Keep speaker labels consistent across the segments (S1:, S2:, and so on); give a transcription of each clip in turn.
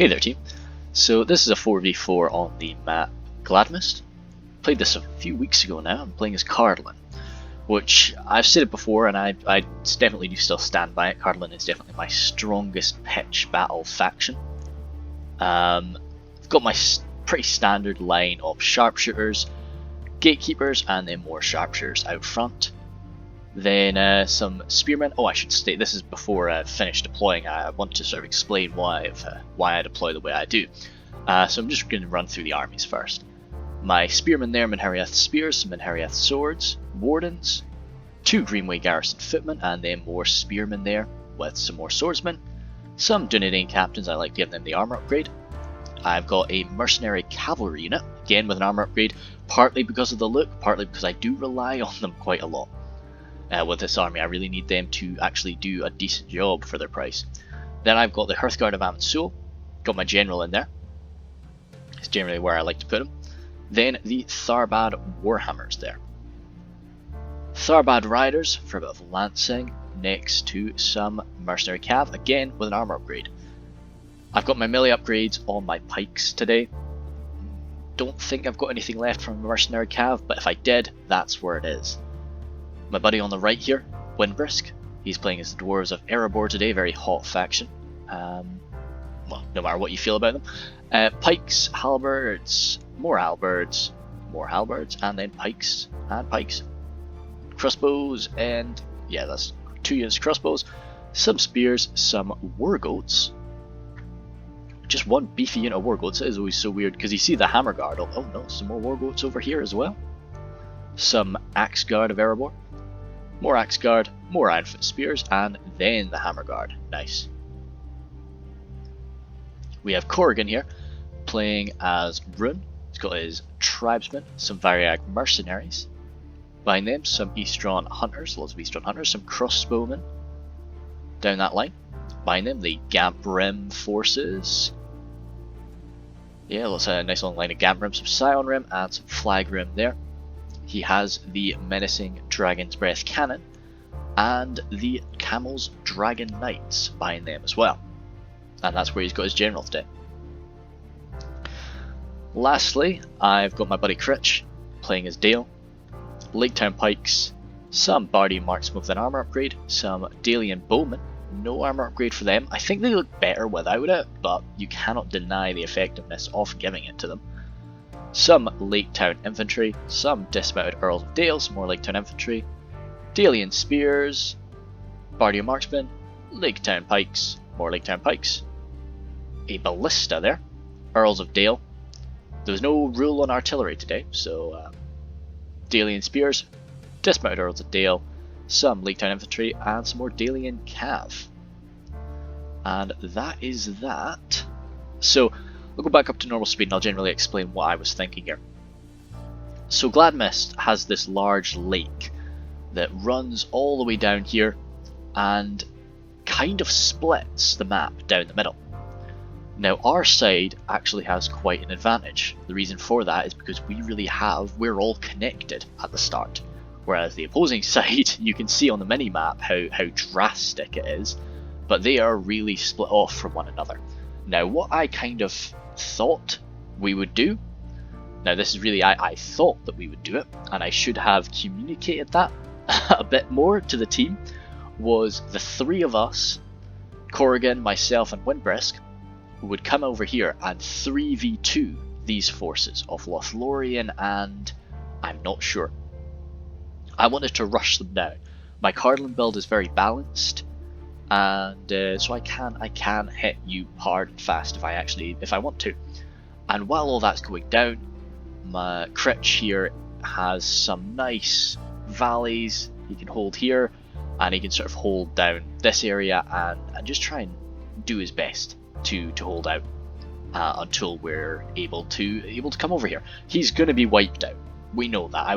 S1: Hey there team, so this is a 4v4 on the map Gladmist. Played this a few weeks ago now. I'm playing as Cardolan, which I've said it before and I definitely do still stand by it. Cardolan is definitely my strongest pitch battle faction. I've got my pretty standard line of sharpshooters, gatekeepers, and then more sharpshooters out front. Then some spearmen. Oh, I should state this is before I finish deploying. I want to sort of explain why I deploy the way I do. So I'm just going to run through the armies first. My spearmen there, Minhariath spears, some Minhariath swords, wardens, 2 Greenway garrison footmen, and then more spearmen there with some more swordsmen. Some Dunedain captains, I like giving them the armor upgrade. I've got a mercenary cavalry unit, again with an armor upgrade, partly because of the look, partly because I do rely on them quite a lot. With this army, I really need them to actually do a decent job for their price. Then I've got the Hearthguard of Amansul, got my general in there. It's generally where I like to put him. Then the Tharbad Warhammers there. Tharbad Riders for a bit of lancing, next to some Mercenary Cav, again with an armor upgrade. I've got my melee upgrades on my pikes today. Don't think I've got anything left from Mercenary Cav, but if I did, that's where it is. My buddy on the right here, Windbrisk, he's playing as the Dwarves of Erebor today, very hot faction. Well, no matter what you feel about them. Pikes, halberds, more halberds, and then pikes and pikes. Crossbows, and yeah, that's 2 units of crossbows. Some spears, some wargoats. Just one beefy unit of wargoats. It is always so weird because you see the hammer guard. Oh no, some more wargoats over here as well. Some axe guard of Erebor. More axe guard, more ironfoot spears, and then the hammer guard. Nice. We have Corrigan here, playing as Rune. He's got his tribesmen, some Variag mercenaries. Behind them, some Eastron hunters, lots of Eastron hunters, some crossbowmen down that line. Behind them, the Gamprim forces. Yeah, lots of a nice long line of Gamprim, some Scion Rim, and some Flag Rim there. He has the menacing Dragon's Breath cannon and the Camel's Dragon Knights behind them as well. And that's where he's got his general today. Lastly, I've got my buddy Critch playing as Dale. Laketown Pikes, some Bardian Marksmen with an armor upgrade, some Dalian Bowmen, no armor upgrade for them. I think they look better without it, but you cannot deny the effectiveness of giving it to them. Some Laketown Infantry, some dismounted Earls of Dale, some more Laketown Infantry, Dalian Spears, Bardian Marksmen, Laketown Pikes, more Laketown Pikes, a Ballista there, Earls of Dale. There's no rule on artillery today, so Dalian Spears, dismounted Earls of Dale, some Laketown Infantry, and some more Dalian Cav. And that is that. So I'll go back up to normal speed and I'll generally explain what I was thinking here. So Gladmist has this large lake that runs all the way down here and kind of splits the map down the middle. Now our side actually has quite an advantage. The reason for that is because we're all connected at the start. Whereas the opposing side, you can see on the mini-map how drastic it is, but they are really split off from one another. Now what I kind of thought we would do, now this is really I thought that we would do it, and I should have communicated that a bit more to the team, was the 3 of us, Corrigan, myself and Windbrisk, would come over here and 3v2 these forces of Lothlorien and I'm not sure. I wanted to rush them down. My Cardolan build is very balanced, and so I can hit you hard and fast if I want to. And while all that's going down, my Critch here has some nice valleys he can hold here, and he can sort of hold down this area and just try and do his best to hold out until we're able to come over here. He's going to be wiped out. We know that. I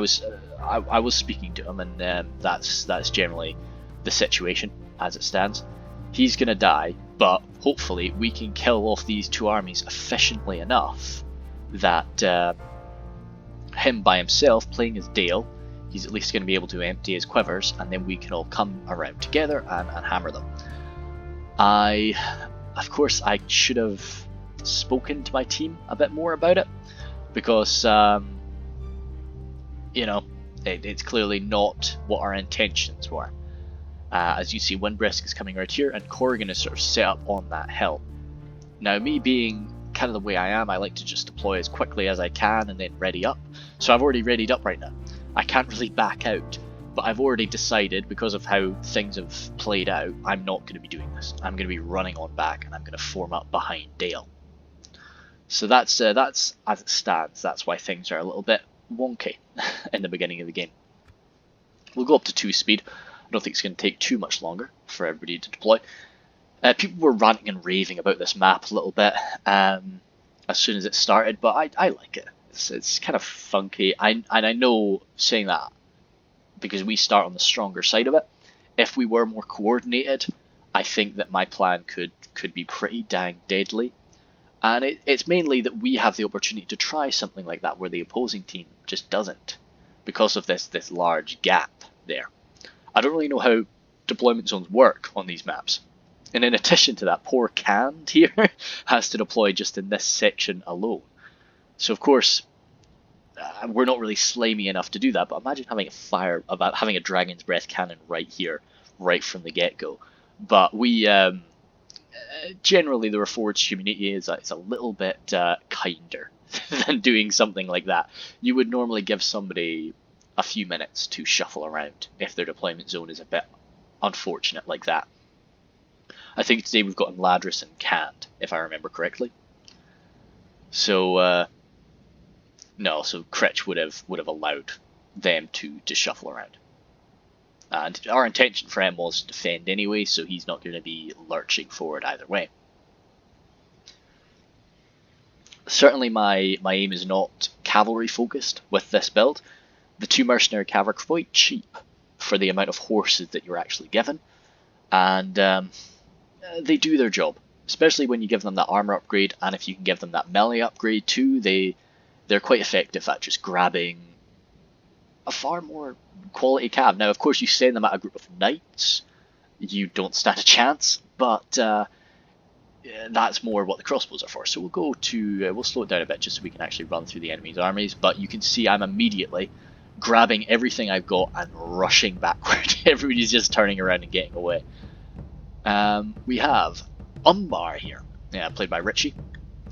S1: was speaking to him, and that's generally the situation as it stands. He's going to die, but hopefully we can kill off these 2 armies efficiently enough that him by himself, playing as Dale, he's at least going to be able to empty his quivers, and then we can all come around together and hammer them. Of course, I should have spoken to my team a bit more about it, because you know, it's clearly not what our intentions were. As you see, Windbrisk is coming right here, and Corrigan is sort of set up on that hill. Now, me being kind of the way I am, I like to just deploy as quickly as I can and then ready up. So I've already readied up right now. I can't really back out, but I've already decided, because of how things have played out, I'm not going to be doing this. I'm going to be running on back, and I'm going to form up behind Dale. So that's as it stands. That's why things are a little bit wonky in the beginning of the game. We'll go up to 2 speed. I don't think it's going to take too much longer for everybody to deploy. People were ranting and raving about this map a little bit as soon as it started, but I like it. It's kind of funky. And I know, saying that, because we start on the stronger side of it, if we were more coordinated, I think that my plan could be pretty dang deadly. And it's mainly that we have the opportunity to try something like that where the opposing team just doesn't, because of this large gap there. I don't really know how deployment zones work on these maps. And in addition to that, poor Canned here has to deploy just in this section alone. So of course, we're not really slimy enough to do that, but imagine having having a Dragon's Breath cannon right here, right from the get-go. But we, generally the Reforged community is a little bit kinder than doing something like that. You would normally give somebody a few minutes to shuffle around if their deployment zone is a bit unfortunate like that. I think today we've got Ladris and Canned, if I remember correctly. So no, so Critch would have allowed them to shuffle around. And our intention for him was to defend anyway, so he's not going to be lurching forward either way. Certainly my aim is not cavalry focused with this build. The 2 mercenary cav are quite cheap for the amount of horses that you're actually given, and they do their job, especially when you give them that armor upgrade, and if you can give them that melee upgrade too, they're quite effective at just grabbing a far more quality cav. Now, of course, you send them at a group of knights, you don't stand a chance, but that's more what the crossbows are for. So we'll go to we'll slow it down a bit just so we can actually run through the enemy's armies. But you can see I'm immediately grabbing everything I've got and rushing backward. Everybody's just turning around and getting away. We have Umbar here, played by Richie.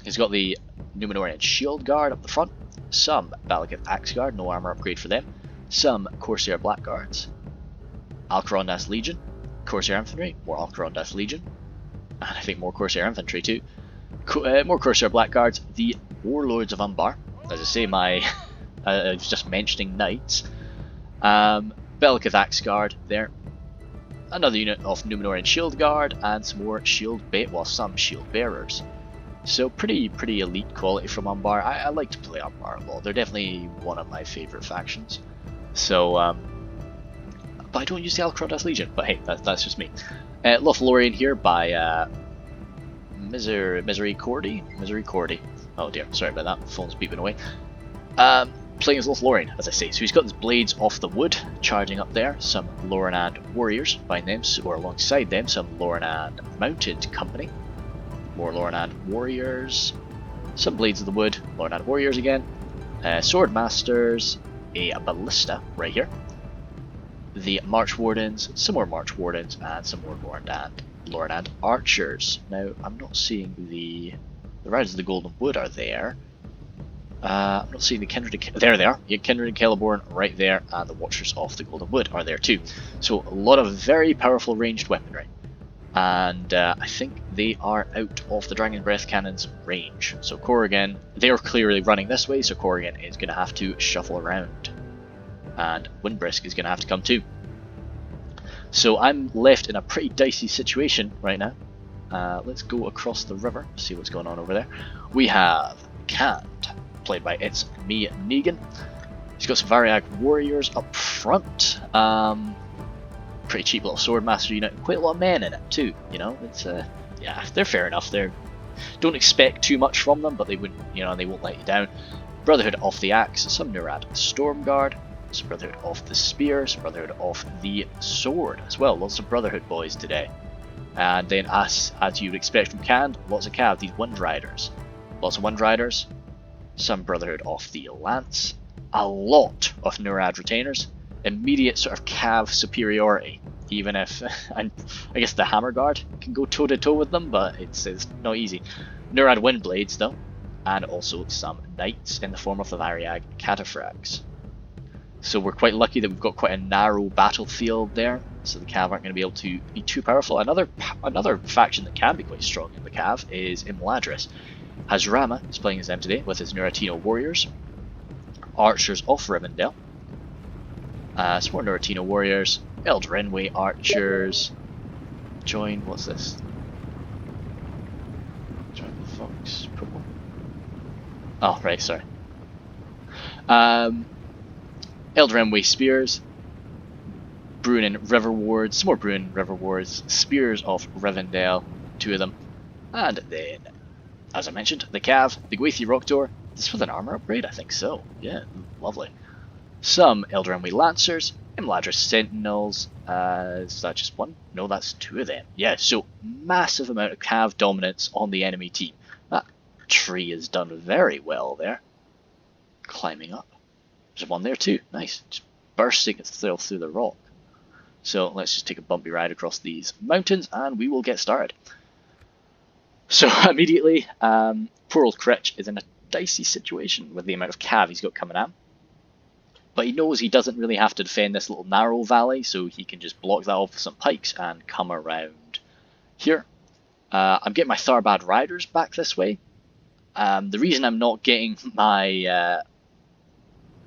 S1: He's got the Númenórean Shield Guard up the front, some Balakath Axe Guard, no armor upgrade for them, some Corsair Blackguards, Alcarondas Legion, Corsair Infantry, more Alcarondas Legion, and I think more Corsair Infantry too, more Corsair Blackguards, the Warlords of Umbar. As I say, I was just mentioning knights. Balakath Axe Guard there, another unit of Númenórean Shield Guard, and some more some shield bearers. So pretty elite quality from Umbar. I like to play Umbar a lot. They're definitely one of my favourite factions. So, but I don't use the Alcarondas Legion. But hey, that's just me. Lothlorien here by Misery Cordy. Oh dear, sorry about that. Phone's beeping away. Playing as Lothlorien, as I say. So he's got his blades off the wood, charging up there. Some Lorinand warriors behind them, or alongside them, some Lorinand mounted company. More Lorinand warriors, some blades of the wood, Lorinand warriors again, sword masters, a ballista right here, the March Wardens, some more March Wardens, and some more Lorinand archers. Now I'm not seeing the Riders of the Golden Wood are there. I'm not seeing the Kindred. There they are. Yeah, Kindred and Celeborn right there, and the Watchers of the Golden Wood are there too. So a lot of very powerful ranged weaponry. And I think they are out of the Dragon's Breath Cannon's range. So Corrigan, they're clearly running this way, so Corrigan is going to have to shuffle around. And Windbrisk is going to have to come too. So I'm left in a pretty dicey situation right now. Let's go across the river, see what's going on over there. We have Canned, played by It's Me Negan. He's got some Variag warriors up front. Pretty cheap little swordmaster unit, quite a lot of men in it too. You know, it's yeah, they're fair enough. Don't expect too much from them, but they wouldn't, they won't let you down. Brotherhood of the Axe, some Nurad Stormguard, some Brotherhood of the Spear, some Brotherhood of the Sword as well. Lots of Brotherhood boys today. And then as you'd expect from Canned, lots of Cav, these Wind Riders. Lots of Wind Riders, some Brotherhood of the Lance, a lot of Nurad Retainers, immediate sort of cav superiority, even if I guess the Hammer Guard can go toe to toe with them, but it's not easy. Nurad Windblades though, and also some Knights in the form of the Variag Cataphracts. So we're quite lucky that we've got quite a narrow battlefield there, so the Cav aren't going to be able to be too powerful. Another faction that can be quite strong in the Cav is Imladris. Hazrama is playing as them today with his Nuratino warriors, archers of Rivendell, some more Nuratino warriors, Eldrenway archers, what's this? Join the Fox purple. Oh, right, sorry. Eldrenway spears, Bruinen River wards, some more Bruinen River wards, spears of Rivendell, 2 of them, and then, as I mentioned, the Cav, the Gwathi Rock Door. This with an armor upgrade? I think so. Yeah, lovely. Some Eldrenway Lancers, Imladris Sentinels. Is that just 1? No, that's 2 of them. Yeah, so massive amount of Cav dominance on the enemy team. That tree is done very well there. Climbing up. There's one there too. Nice. Just bursting itself through the rock. So let's just take a bumpy ride across these mountains and we will get started. So immediately, poor old Critch is in a dicey situation with the amount of cav he's got coming at him. But he knows he doesn't really have to defend this little narrow valley, so he can just block that off with some pikes and come around here. I'm getting my Tharbad Riders back this way. The reason I'm not getting my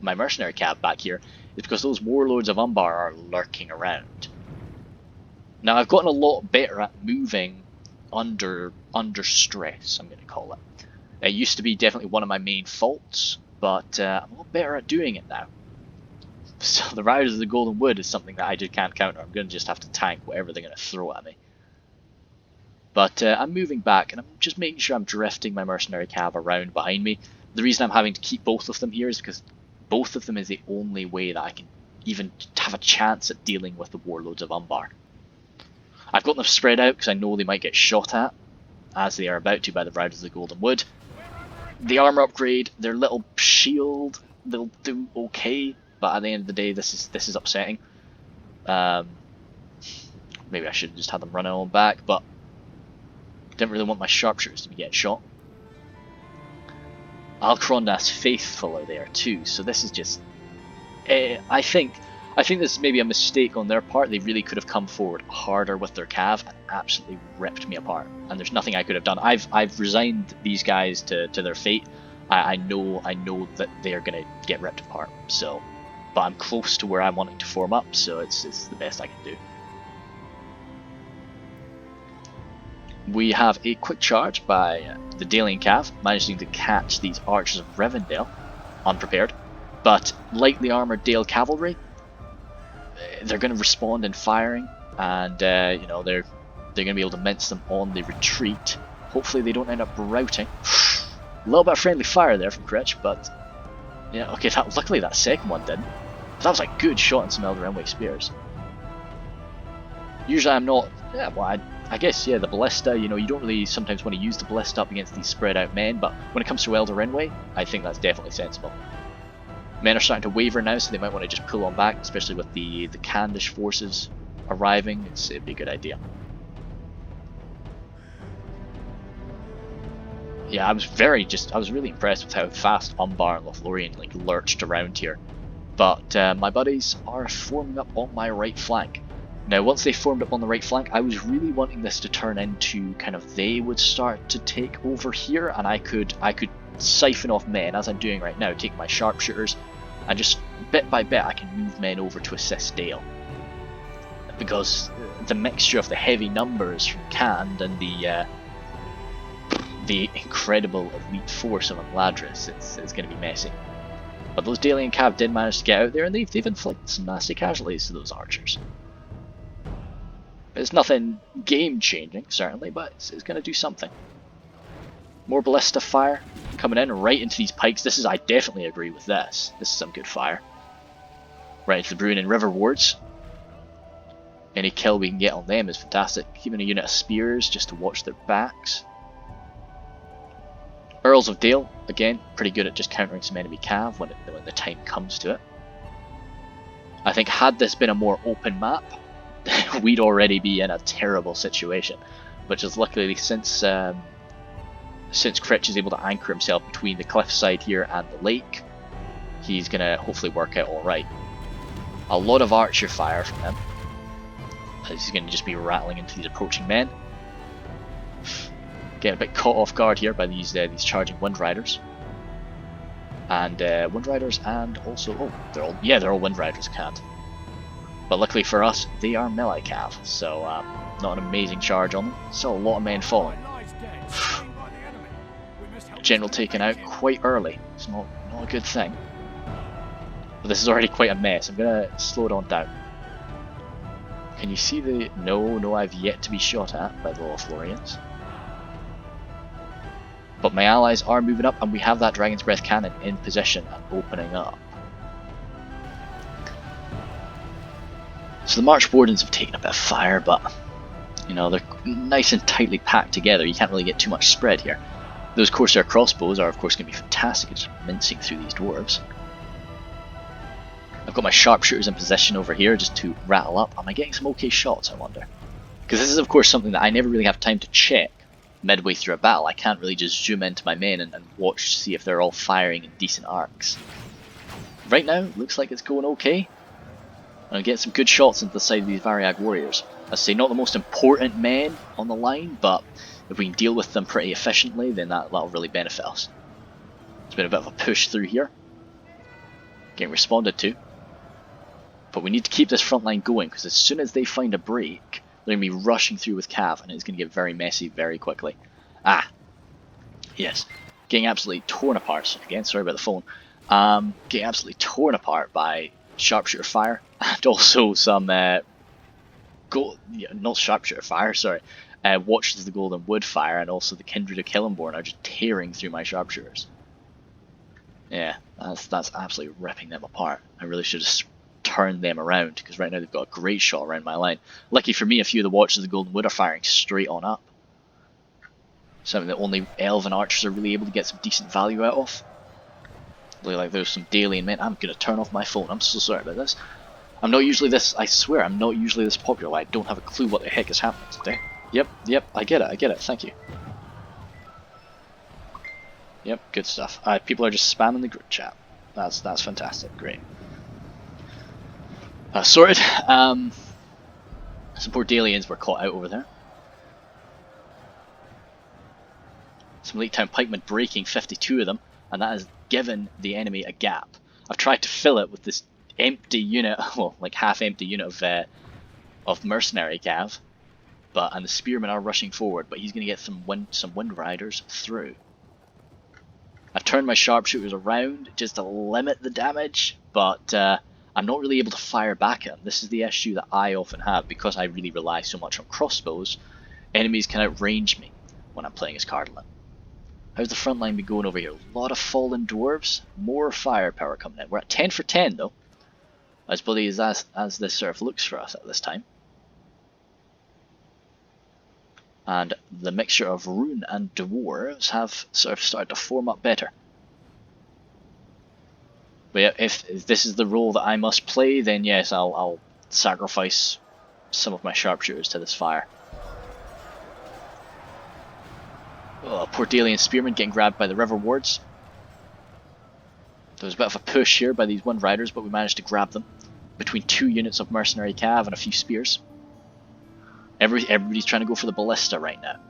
S1: my mercenary cav back here is because those warlords of Umbar are lurking around. Now I've gotten a lot better at moving under stress, I'm going to call it. It used to be definitely one of my main faults, but I'm a lot better at doing it now. So the Riders of the Golden Wood is something that I just can't counter. I'm going to just have to tank whatever they're going to throw at me. But I'm moving back, and I'm just making sure I'm drifting my mercenary cav around behind me. The reason I'm having to keep both of them here is because both of them is the only way that I can even have a chance at dealing with the warlords of Umbar. I've got them spread out because I know they might get shot at, as they are about to by the Riders of the Golden Wood. The armor upgrade, their little shield, they'll do okay, but at the end of the day, this is upsetting. Maybe I should have just had them running on back, but didn't really want my sharpshooters to be getting shot. Alcrondas Faithful are there too, so this is just... I think this is maybe a mistake on their part. They really could have come forward harder with their cav and absolutely ripped me apart. And there's nothing I could have done. I've resigned these guys to their fate. I know that they are going to get ripped apart. So, but I'm close to where I'm wanting to form up, so it's the best I can do. We have a quick charge by the Dalian Cav, managing to catch these archers of Rivendell, unprepared. But lightly armoured Dale Cavalry, they're going to respond in firing, and you know, they're going to be able to mince them on the retreat. Hopefully they don't end up routing. A little bit of friendly fire there from Critch, but yeah, okay. Luckily that second one didn't. That was a good shot in some Eldrenway spears. Usually I'm not. Yeah, well, I guess yeah, the ballista. You know, you don't really sometimes want to use the ballista up against these spread out men, but when it comes to Eldrenway, I think that's definitely sensible. Men are starting to waver now, so they might want to just pull on back, especially with the Candish forces arriving. It'd be a good idea. Yeah, I was really impressed with how fast Umbar and Lothlorien like lurched around here. But my buddies are forming up on my right flank. Now, once they formed up on the right flank, I was really wanting this to turn into kind of they would start to take over here, and I could siphon off men, as I'm doing right now, take my sharpshooters, and just bit by bit I can move men over to assist Dale. Because the mixture of the heavy numbers from Cand and the incredible elite force of Imladris, it's going to be messy. But those Dalian Cav did manage to get out there, and they've inflicted some nasty casualties to those archers. It's nothing game-changing, certainly, but it's going to do something. More ballista fire coming in right into these pikes. I definitely agree with this. This is some good fire. Right into the Bruinen River wards. Any kill we can get on them is fantastic. Keeping a unit of spears just to watch their backs. Earls of Dale, again, pretty good at just countering some enemy cav when the time comes to it. I think had this been a more open map, we'd already be in a terrible situation. But just luckily, since Critch is able to anchor himself between the cliffside here and the lake, he's going to hopefully work out alright. A lot of archer fire from him. He's going to just be rattling into these approaching men. Getting a bit caught off guard here by these charging Wind Riders. And Wind Riders, and also, oh, they're all Wind Riders, can't. But luckily for us, they are melee cav, so not an amazing charge on them. Still a lot of men falling. General taken out quite early. It's not a good thing. But this is already quite a mess. I'm gonna slow it on down. Can you see the... No, I've yet to be shot at by the Lothlorians. But my allies are moving up, and we have that Dragon's Breath cannon in position and opening up. So the March Wardens have taken a bit of fire, but you know, they're nice and tightly packed together. You can't really get too much spread here. Those Corsair crossbows are of course going to be fantastic at just mincing through these dwarves. I've got my sharpshooters in position over here just to rattle up. Am I getting some okay shots, I wonder? Because this is of course something that I never really have time to check midway through a battle. I can't really just zoom into my men and watch to see if they're all firing in decent arcs. Right now, looks like it's going okay. I'm getting some good shots into the side of these Variag warriors. I say not the most important men on the line, but if we can deal with them pretty efficiently, then that'll really benefit us. It's been a bit of a push through here. Getting responded to. But we need to keep this front line going, because as soon as they find a break, they're going to be rushing through with cav, and it's going to get very messy very quickly. Ah! Yes. Getting absolutely torn apart. Again, sorry about the phone. Getting absolutely torn apart by sharpshooter fire, and also some not sharpshooter fire, sorry, Watchers of the Golden Wood fire, and also the Kindred of Killenborn are just tearing through my sharpshooters. Yeah, that's absolutely ripping them apart. I really should have turned them around, because right now they've got a great shot around my line. Lucky for me, a few of the Watchers of the Golden Wood are firing straight on up. Something that only Elven archers are really able to get some decent value out of. Look like there's some Dalian men. I'm going to turn off my phone. I'm so sorry about this. I'm not usually this, I swear, I'm not usually this popular. I don't have a clue what the heck is happening today. Yep, I get it, thank you. Yep, good stuff. People are just spamming the group chat. That's fantastic, great. Sorted. Some poor Dalians were caught out over there. Some Lake Town pikemen breaking 52 of them, and that has given the enemy a gap. I've tried to fill it with this empty unit, well, like half-empty unit of mercenary cav, and the spearmen are rushing forward, but he's going to get some wind riders through. I've turned my sharpshooters around just to limit the damage, but I'm not really able to fire back at them. This is the issue that I often have, because I really rely so much on crossbows. Enemies can outrange me when I'm playing as Cardolan. How's the front line been going over here? A lot of fallen dwarves, more firepower coming in. We're at 10 for 10 though, as bloody as this sort of looks for us at this time. And the mixture of rune and dwarves have sort of started to form up better. But yeah, if this is the role that I must play, then yes, I'll sacrifice some of my sharpshooters to this fire. Oh, poor Dalian spearmen getting grabbed by the river wards. There was a bit of a push here by these Wind Riders, but we managed to grab them between 2 units of mercenary cav and a few spears. Everybody's trying to go for the ballista right now,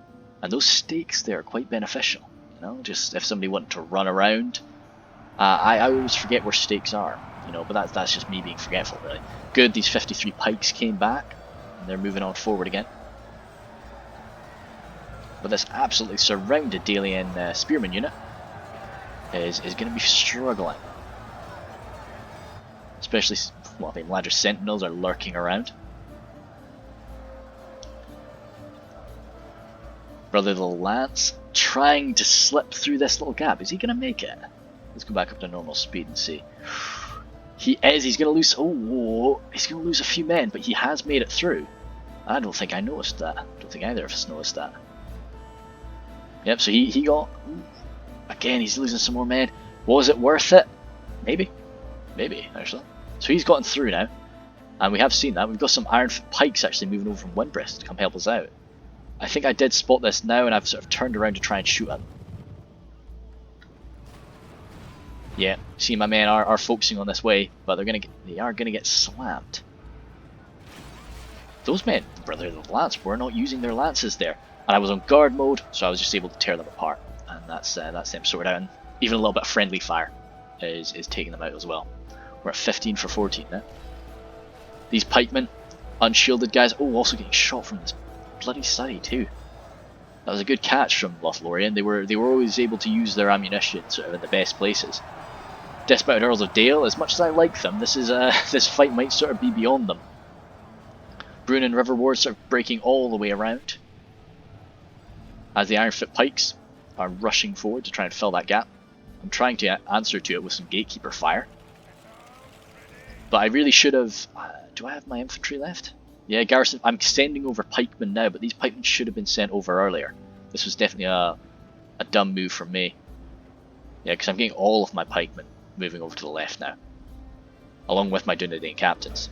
S1: and those stakes there are quite beneficial. You know, just if somebody wanted to run around. I always forget where stakes are, you know, but that's just me being forgetful, really. Good, these 53 pikes came back, and they're moving on forward again. But this absolutely surrounded Dalian spearman unit is going to be struggling. Especially, well, the Ladder Sentinels are lurking around. Brother the Lance trying to slip through this little gap. Is he going to make it? Let's go back up to normal speed and see. He is. He's going to lose. Oh, he's going to lose a few men, but he has made it through. I don't think I noticed that. I don't think either of us noticed that. Yep. So he got again, he's losing some more men. Was it worth it? Maybe. Maybe, actually. So he's gotten through now. And we have seen that. We've got some Iron Pikes actually moving over from Windbreast to come help us out. I think I did spot this now, and I've sort of turned around to try and shoot at them. Yeah, see, my men are focusing on this way, but they are gonna get slammed. Those men, brother, the Lance, were not using their lances there, and I was on guard mode, so I was just able to tear them apart, and that's them sorted out. And even a little bit of friendly fire is taking them out as well. We're at 15 for 14 now. These pikemen, unshielded guys, also getting shot from this bloody side too. That was a good catch from Lothlorien. They were always able to use their ammunition sort of in the best places. Dismounted Earls of Dale, as much as I like them, this fight might sort of be beyond them. Brune and River Wards sort of breaking all the way around, as the Ironfoot Pikes are rushing forward to try and fill that gap. I'm trying to answer to it with some Gatekeeper fire. But I really should have... do I have my infantry left? Yeah, Garrison, I'm sending over pikemen now, but these pikemen should have been sent over earlier. This was definitely a dumb move from me. Yeah, because I'm getting all of my pikemen moving over to the left now, along with my Dunedain captains.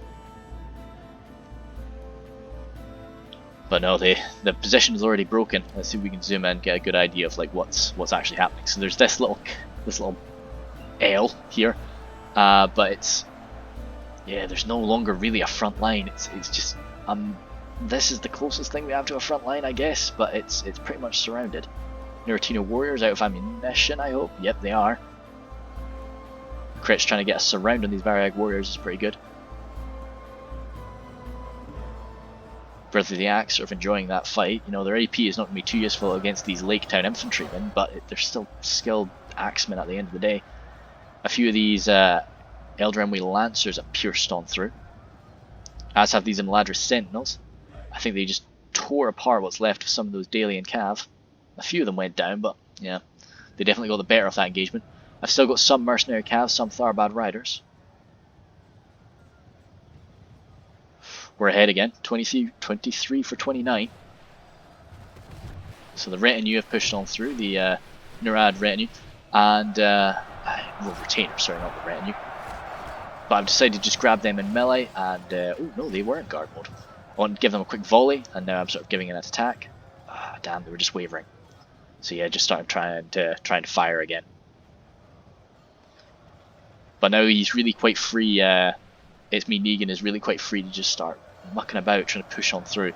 S1: But no, the position is already broken. Let's see if we can zoom in and get a good idea of like what's actually happening. So there's this little L here, but it's... yeah, there's no longer really a front line. It's just this is the closest thing we have to a front line, I guess, but it's pretty much surrounded. Neratino warriors out of ammunition, I hope. Yep, they are. Crit's trying to get a surround on these Variag warriors is pretty good. Breath of the Axe sort of enjoying that fight. You know, their AP is not going to be too useful against these Lake Town infantrymen, but they're still skilled axemen at the end of the day. A few of these Eldrenway Lancers have pierced on through, as have these Imladris Sentinels. I think they just tore apart what's left of some of those Dalian Cav. A few of them went down, but yeah, they definitely got the better of that engagement. I've still got some Mercenary Cavs, some Tharbad Riders. We're ahead again, 23 for 29. So the retinue have pushed on through, the Nurad retinue, and well, retainers, sorry, not the retinue. But I've decided to just grab them in melee, and oh no, they were in guard mode. I want to give them a quick volley, and now I'm sort of giving an attack. Ah, damn, they were just wavering. So yeah, just started trying to fire again. But now he's really quite free. It's me, Negan, is really quite free to just start mucking about, trying to push on through.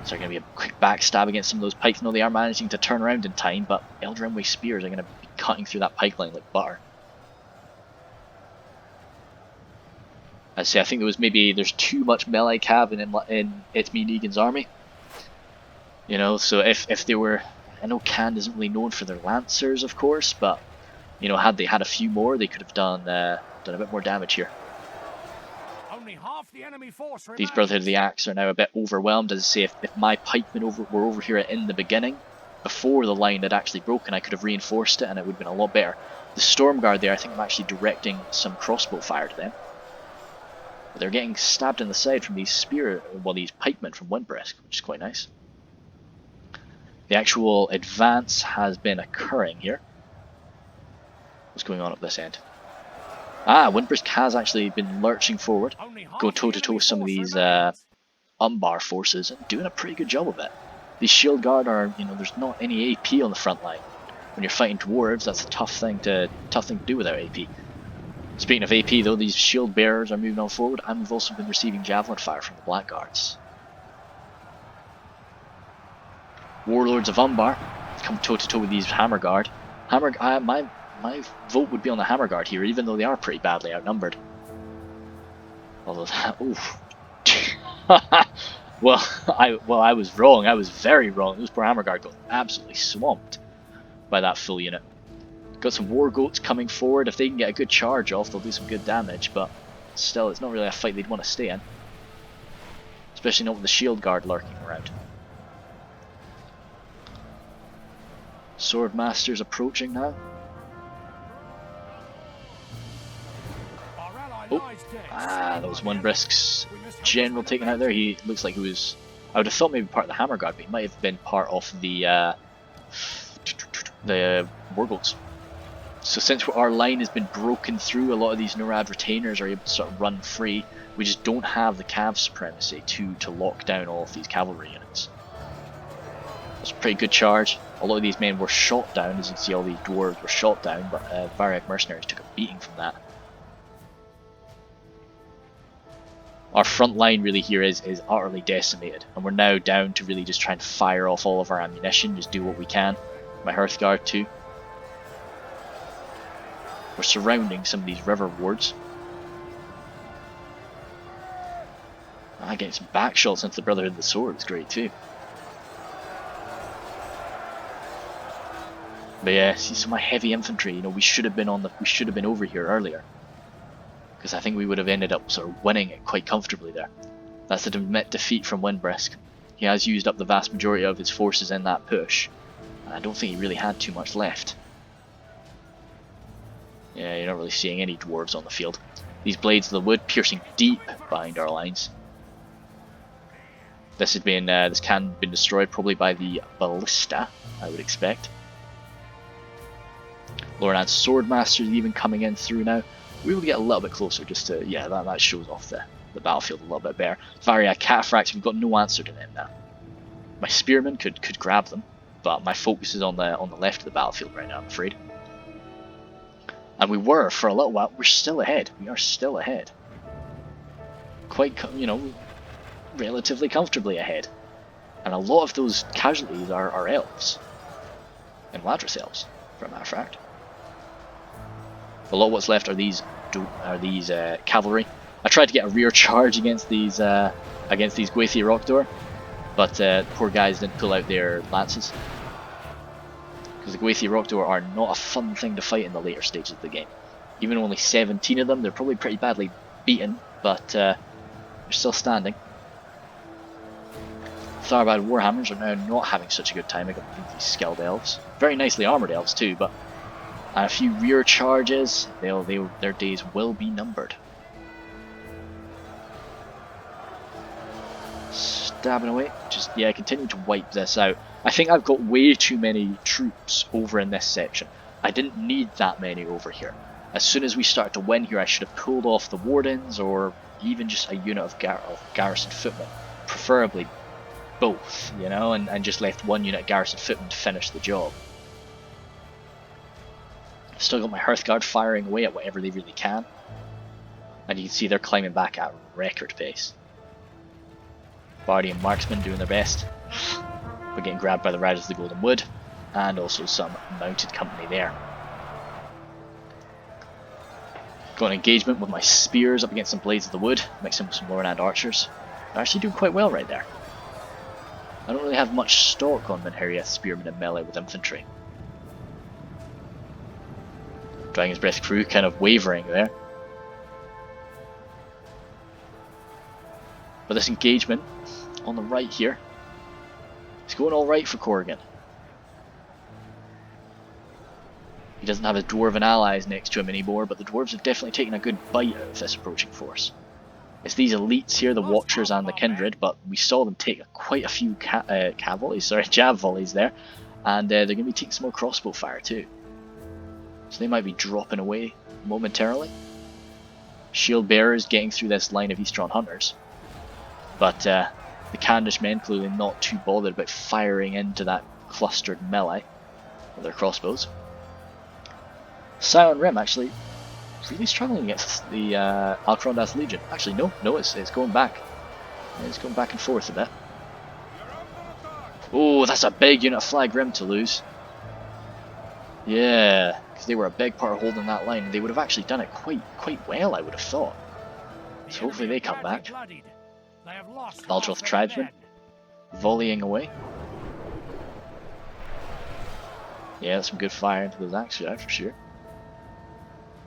S1: So there's going to be a quick backstab against some of those pikes. No, they are managing to turn around in time, but Eldrenway spears are going to be cutting through that pike line like butter. I say, I think there's too much melee cav in It's Me Negan's army. You know, so if they were, I know Can isn't really known for their lancers, of course, but you know, had they had a few more, they could have done a bit more damage here.
S2: Only half the enemy force remains.
S1: These Brotherhood of the Axe are now a bit overwhelmed. As I say, if my pikemen were over here in the beginning, before the line had actually broken, I could have reinforced it and it would have been a lot better. The Storm Guard there, I think I'm actually directing some crossbow fire to them. But they're getting stabbed in the side from these these pikemen from Windbreast, which is quite nice. The actual advance has been occurring here. What's going on up this end? Ah, Windbreast has actually been lurching forward, going toe-to-toe with some of these Umbar forces, and doing a pretty good job of it. These Shield Guard are, you know, there's not any AP on the front line. When you're fighting dwarves, that's a tough thing to do without AP. Speaking of AP though, these Shield Bearers are moving on forward, and we've also been receiving Javelin fire from the Blackguards. Warlords of Umbar come toe-to-toe with these Hammer Guard. My vote would be on the Hammer Guard here, even though they are pretty badly outnumbered. Although that, oof. well, I was wrong. I was very wrong. Those poor Hammer Guard got absolutely swamped by that full unit. Got some War Goats coming forward. If they can get a good charge off, they'll do some good damage. But still, it's not really a fight they'd want to stay in, especially not with the Shield Guard lurking around. Swordmasters approaching now. That was Windbreast's general taken out there. He looks like he was... I would have thought maybe part of the Hammer Guard, but he might have been part of the Wargolds. So since our line has been broken through, a lot of these Norad retainers are able to sort of run free. We just don't have the cav supremacy to lock down all of these cavalry units. It's a pretty good charge. A lot of these men were shot down, as you can see all these dwarves were shot down, but Variag mercenaries took a beating from that. Our front line really here is utterly decimated, and we're now down to really just trying to fire off all of our ammunition, just do what we can. My Hearthguard too. We're surrounding some of these river wards. Getting some back shots into the Brotherhood of the Sword is great too. But yeah, see some of my heavy infantry. You know, we should have been over here earlier, because I think we would have ended up sort of winning it quite comfortably there. That's a defeat from Windbrisk. He has used up the vast majority of his forces in that push, and I don't think he really had too much left. Yeah, you're not really seeing any dwarves on the field. These blades of the wood piercing deep behind our lines. This has been this cannon has been destroyed probably by the ballista, I would expect. Loran's Swordmaster is even coming in through now. We will get a little bit closer just to, yeah, that shows off the battlefield a little bit better. Variag Cataphracts, we've got no answer to them now. My Spearmen could grab them, but my focus is on the left of the battlefield right now, I'm afraid. And we were, for a little while, we're still ahead. We are still ahead. Quite, you know, relatively comfortably ahead. And a lot of those casualties are elves. And Ladris elves, for a matter of fact. A lot of what's left are these cavalry. I tried to get a rear charge against these Gwathi Rockdoor, but poor guys didn't pull out their lances. Because the Gwathi Rockdoor are not a fun thing to fight in the later stages of the game. Even only 17 of them, they're probably pretty badly beaten, but they're still standing. Tharbad Warhammers are now not having such a good time against these skilled elves. Very nicely armoured elves too, but a few rear charges, their days will be numbered. Stabbing away, just continue to wipe this out. I think I've got way too many troops over in this section. I didn't need that many over here. As soon as we start to win here, I should have pulled off the wardens, or even just a unit of garrison footmen, preferably both, you know, and just left one unit of garrison footmen to finish the job. Still got my Hearthguard firing away at whatever they really can, and you can see they're climbing back at record pace. Bardi and Marksman doing their best. We're getting grabbed by the Riders of the Golden Wood, and also some mounted company there. Got an engagement with my spears up against some Blades of the Wood, mixing with some Loran archers. They're actually doing quite well right there. I don't really have much stock on Minheriath spearmen and melee with infantry. Dragon's Breath crew kind of wavering there. But this engagement on the right here, it's going alright for Corrigan. He doesn't have his dwarven allies next to him anymore, but the dwarves have definitely taken a good bite out of this approaching force. It's these elites here, the Watchers and the Kindred, but we saw them take quite a few jab volleys there, and they're going to be taking some more crossbow fire too. So they might be dropping away momentarily. Shield bearers getting through this line of Eastron hunters, but the Candish men clearly not too bothered about firing into that clustered melee with their crossbows. Scion Rim actually really struggling against the Alcrondas Legion. Actually, no, it's going back. It's going back and forth a bit. Oh, that's a big unit of Flag Rim to lose. Yeah, because they were a big part of holding that line. They would have actually done it quite well, I would have thought. So hopefully they come back. Valdroth Tribesmen volleying away. Yeah, that's some good fire into those axes out for sure.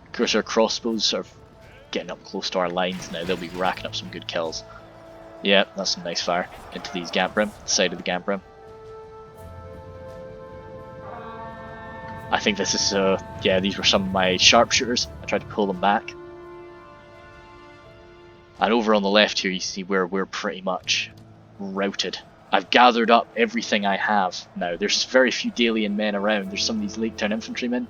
S1: Of course, our crossbows are getting up close to our lines now. They'll be racking up some good kills. Yeah, that's some nice fire into these Gamp Rim, the side of the Gamp Rim. I think this is, yeah, these were some of my sharpshooters. I tried to pull them back. And over on the left here, you see where we're pretty much routed. I've gathered up everything I have now. There's very few Dalian men around. There's some of these Lake Town infantrymen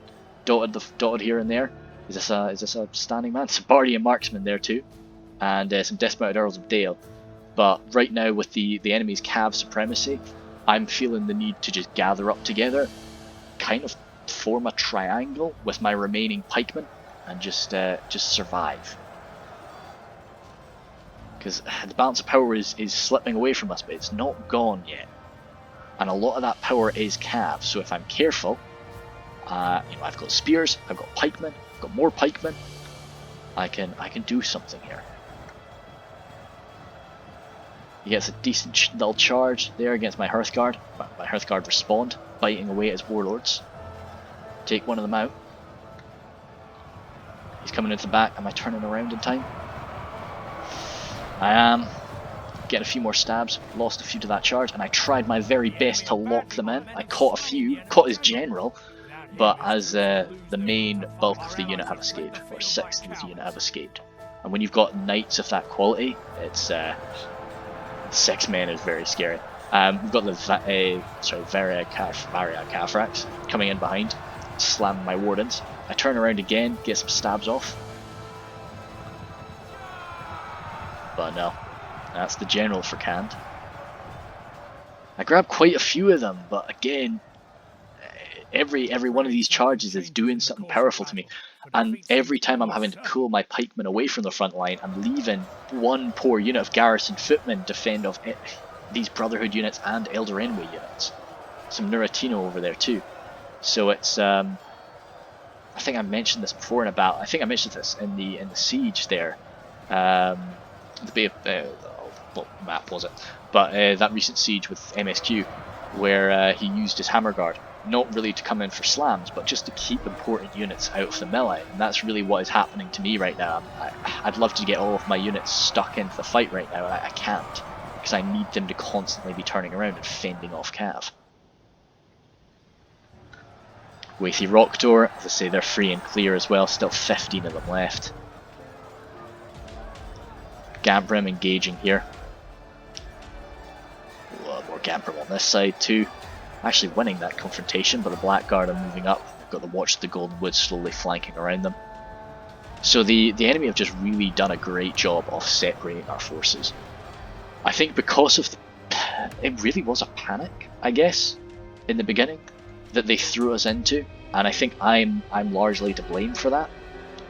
S1: dotted here and there. Is this a standing man? Some Bardian marksmen there too, and some dismounted Earls of Dale. But right now, with the enemy's cav supremacy, I'm feeling the need to just gather up together, kind of form a triangle with my remaining pikemen, and just survive. Because the balance of power is slipping away from us, but it's not gone yet. And a lot of that power is cav, so if I'm careful, I've got spears, I've got pikemen, I've got more pikemen, I can do something here. He gets a decent little charge there against my Hearthguard. My Hearthguard respond, biting away at his warlords. Take one of them out. He's coming into the back. Am I turning around in time? I am. Getting a few more stabs. Lost a few to that charge, and I tried my very best to lock them in. I caught a few, caught his general, but as the main bulk of the unit have escaped, or 6th of the unit have escaped. And when you've got knights of that quality, it's 6 men is very scary. We've got the Varia Cathrax coming in behind, slamming my wardens. I turn around again, get some stabs off. But no, that's the general for canned. I grabbed quite a few of them, but again, every one of these charges is doing something powerful to me. And every time I'm having to pull my pikemen away from the front line, I'm leaving one poor unit of garrison footmen defend off these Brotherhood units and Elder Enway units. Some Nuratino over there too. So it's I think I mentioned this before in about. I think I mentioned this in the siege there. What map was it? But that recent siege with MSQ, where he used his hammer guard, not really to come in for slams, but just to keep important units out of the melee. And that's really what is happening to me right now. I'd love to get all of my units stuck into the fight right now, and I can't, because I need them to constantly be turning around and fending off cav. Waithy Rock Door, as I say, they're free and clear as well, still 15 of them left. Gabrim engaging here. More Gabrim on this side too. Actually winning that confrontation, but the Blackguard are moving up. We've got the Watch of the Golden Wood slowly flanking around them. So the enemy have just really done a great job of separating our forces. I think because of it really was a panic, I guess, in the beginning that they threw us into, and I think I'm largely to blame for that.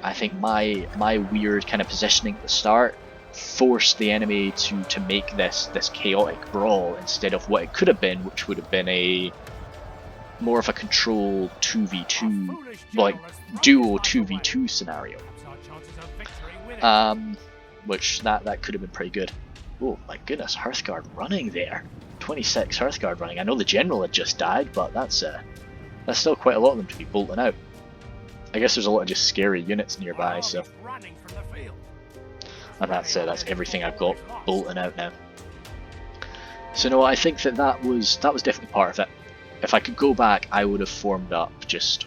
S1: I think my weird kind of positioning at the start forced the enemy to make this chaotic brawl instead of what it could have been, which would have been a more of a controlled 2v2, like duo 2v2 scenario. Which that could have been pretty good. Oh my goodness, Hearthguard running there. 26 Hearthguard running. I know the general had just died, but that's still quite a lot of them to be bolting out. I guess there's a lot of just scary units nearby, so. And that's everything I've got bolting out now. So no, I think that was definitely part of it. If I could go back, I would have formed up just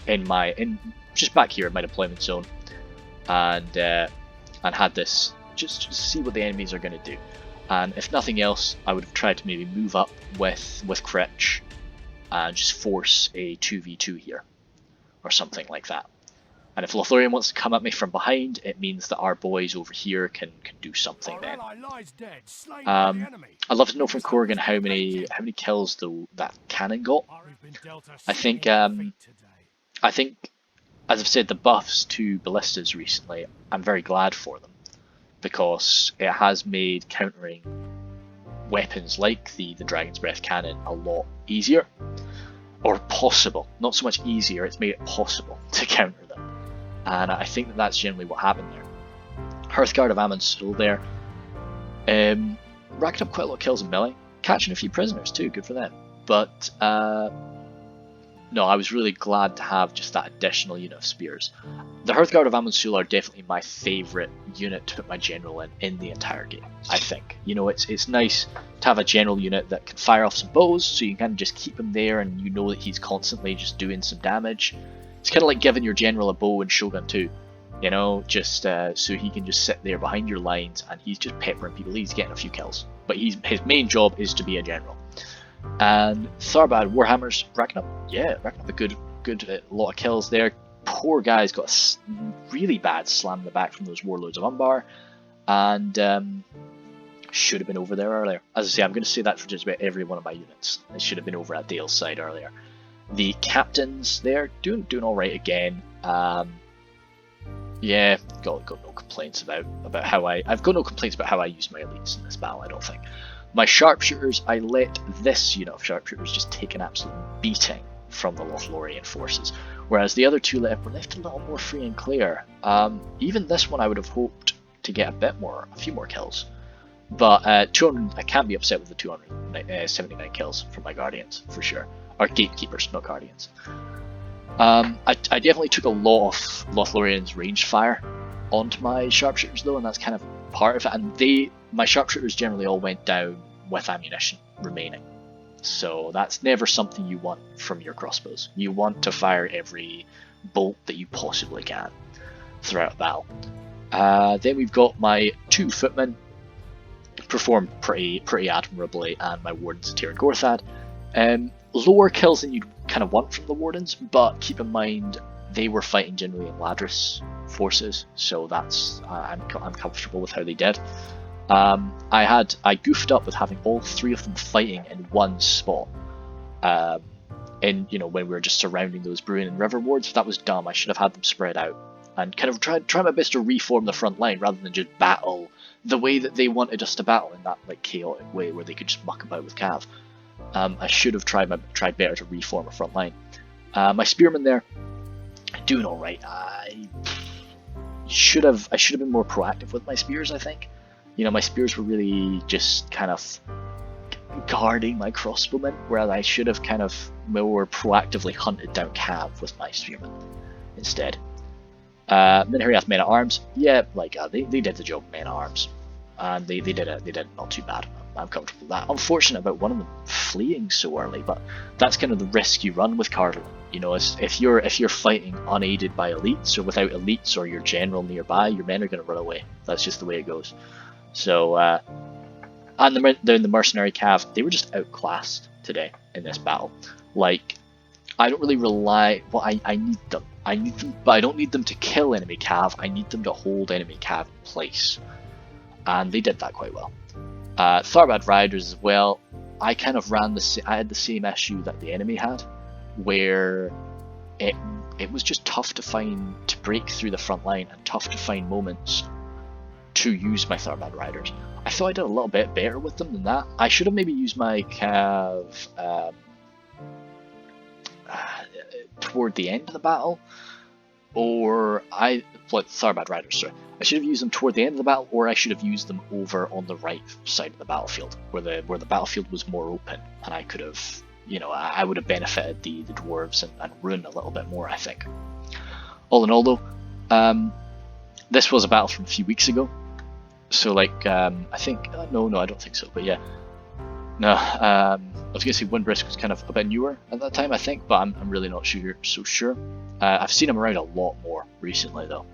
S1: just back here in my deployment zone, and had this just see what the enemies are going to do. And if nothing else, I would have tried to maybe move up with Critch and just force a 2v2 here or something like that. And if Lotharian wants to come at me from behind, it means that our boys over here can do something then. I'd love to know from Corrigan how many kills that cannon got. I think as I've said, the buffs to ballistas recently, I'm very glad for them, because it has made countering weapons like the Dragon's Breath cannon a lot easier, or possible. Not so much easier, it's made it possible to counter them. And I think that's generally what happened there. Hearthguard of Amon's Soul there, racked up quite a lot of kills in melee, catching a few prisoners too, good for them. But no, I was really glad to have just that additional unit of spears. The Hearthguard of Amon's Soul are definitely my favourite unit to put my general in the entire game, I think. You know, it's nice to have a general unit that can fire off some bows, so you can kind of just keep him there and you know that he's constantly just doing some damage. It's kind of like giving your general a bow in Shogun 2. You know, just so he can just sit there behind your lines and he's just peppering people. He's getting a few kills, but his main job is to be a general. And Tharbad Warhammers racking up a good lot of kills there. Poor guy's got a really bad slam in the back from those Warlords of Umbar, and should have been over there earlier. As I say, I'm going to say that for just about every one of my units. It should have been over at Dale's side earlier. The captains there doing all right again. Yeah, got no complaints about how I've got no complaints about how I use my elites in this battle. I don't think. My sharpshooters, I let this unit of sharpshooters just take an absolute beating from the Lothlorien forces, whereas the other two were left a little more free and clear. Even this one I would have hoped to get a few more kills, but 200. I can't be upset with the 279 kills from my guardians for sure, or gatekeepers, not guardians. I definitely took a lot of Lothlorien's ranged fire onto my sharpshooters though, and that's kind of part of it. And my sharpshooters generally all went down with ammunition remaining, so that's never something you want from your crossbows. You want to fire every bolt that you possibly can throughout a battle. Then we've got my 2 footmen, performed pretty admirably, and my wardens Tyr and Gorthad. Lower kills than you'd kind of want from the wardens, but keep in mind they were fighting generally in Ladris forces, so that's I'm comfortable with how they did. I goofed up with having all 3 of them fighting in one spot. When we were just surrounding those Bruin and River wards. That was dumb. I should have had them spread out and kind of try my best to reform the front line rather than just battle the way that they wanted us to battle, in that like chaotic way where they could just muck about with Cav. I should have tried better to reform a front line. My spearmen there, doing all right. I should have been more proactive with my spears. I think, my spears were really just kind of guarding my crossbowmen, whereas I should have kind of more proactively hunted down Cav with my spearmen instead. Minhariath men at arms, yeah, they did the job, men at arms, and they did it not too bad. I'm comfortable with that. Unfortunate about one of them fleeing so early, but that's kind of the risk you run with Cardolan. If you're fighting unaided by elites or without elites or your general nearby, your men are going to run away. That's just the way it goes. So, and the mercenary Cav, they were just outclassed today in this battle. I don't really rely. Well, I need them, but I don't need them to kill enemy Cav. I need them to hold enemy Cav in place, and they did that quite well. Tharbad Riders as well. I kind of I had the same issue that the enemy had, where it was just tough to break through the front line and tough to find moments to use my Tharbad Riders. I thought I did a little bit better with them than that. I should have maybe used my Cav toward the end of the battle, or Tharbad Riders, sorry. I should have used them toward the end of the battle, or I should have used them over on the right side of the battlefield, where the battlefield was more open, and I could have, I would have benefited the dwarves and Rune a little bit more, I think. All in all, though, this was a battle from a few weeks ago, so I think no, I don't think so, but yeah, no, I was gonna say Windbrisk was kind of a bit newer at that time, I think, but I'm really not so sure. I've seen him around a lot more recently, though.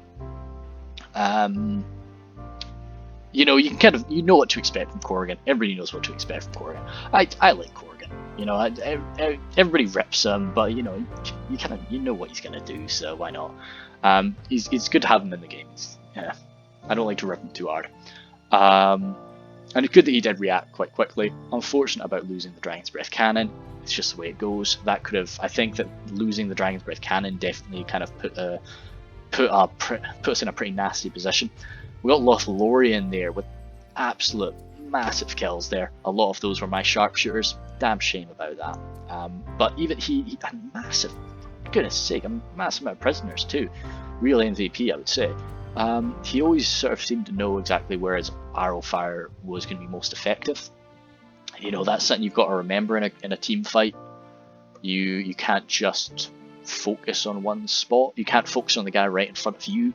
S1: You can kind of what to expect from Corrigan. Everybody knows what to expect from Corrigan. I like Corrigan. Everybody rips him, but you know what he's gonna do, so why not? It's good to have him in the game. I don't like to rip him too hard. And it's good that he did react quite quickly. Unfortunate about losing the Dragon's Breath cannon. It's just the way it goes. I think that losing the Dragon's Breath cannon definitely kind of put us in a pretty nasty position. We got Lothlorien there with absolute massive kills there. A lot of those were my sharpshooters. Damn shame about that. But even he had massive, goodness sake, a massive amount of prisoners too. Real MVP, I would say. He always sort of seemed to know exactly where his arrow fire was going to be most effective. That's something you've got to remember in a team fight. You can't just focus on one spot. You can't focus on the guy right in front of you.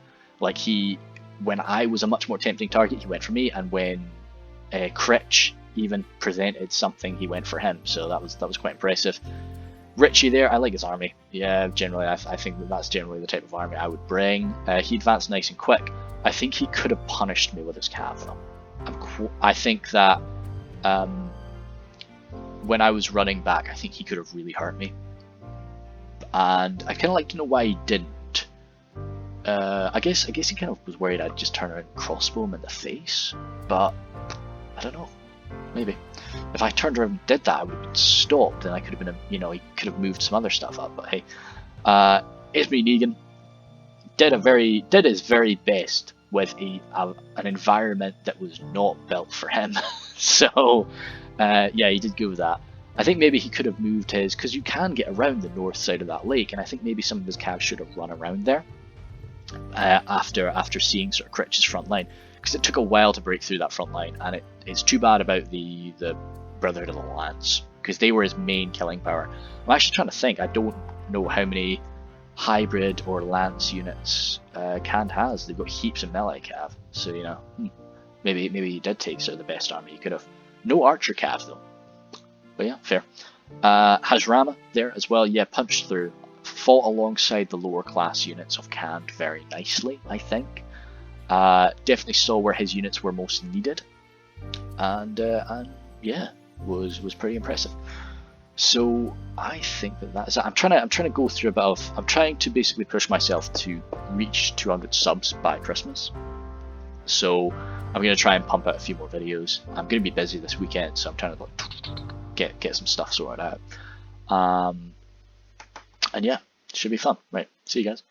S1: When I was a much more tempting target, he went for me, and when Critch even presented something, he went for him. So that was quite impressive. Richie there, I like his army. Yeah, generally I think that's generally the type of army I would bring. He advanced nice and quick. I think he could have punished me with his cav though. I think that when I was running back, I think he could have really hurt me. And I kind of like to know why he didn't. I guess he kind of was worried I'd just turn around and crossbow him in the face, but I don't know. Maybe if I turned around and did that, I would have stopped, and I could have been, he could have moved some other stuff up. But hey, it's me, Negan. Did his very best with an environment that was not built for him. So yeah, he did go with that. I think maybe he could have moved his, because you can get around the north side of that lake, and I think maybe some of his calves should have run around there after seeing sort of Critch's front line, because it took a while to break through that front line, and it's too bad about the Brotherhood of the Lance, because they were his main killing power. I'm actually trying to think. I don't know how many hybrid or lance units Khand has. They've got heaps of melee cav, so maybe he did take sort of the best army he could have. No archer cav though. But yeah, fair. Has Rama there as well. Yeah, punched through. Fought alongside the lower class units of Khand very nicely, I think. Definitely saw where his units were most needed, and yeah, was pretty impressive. So I think that's it. I'm trying to go through a bit of. I'm trying to basically push myself to reach 200 subs by Christmas. So I'm gonna try and pump out a few more videos. I'm gonna be busy this weekend, so I'm trying to get some stuff sorted out. And yeah, should be fun. Right, see you guys.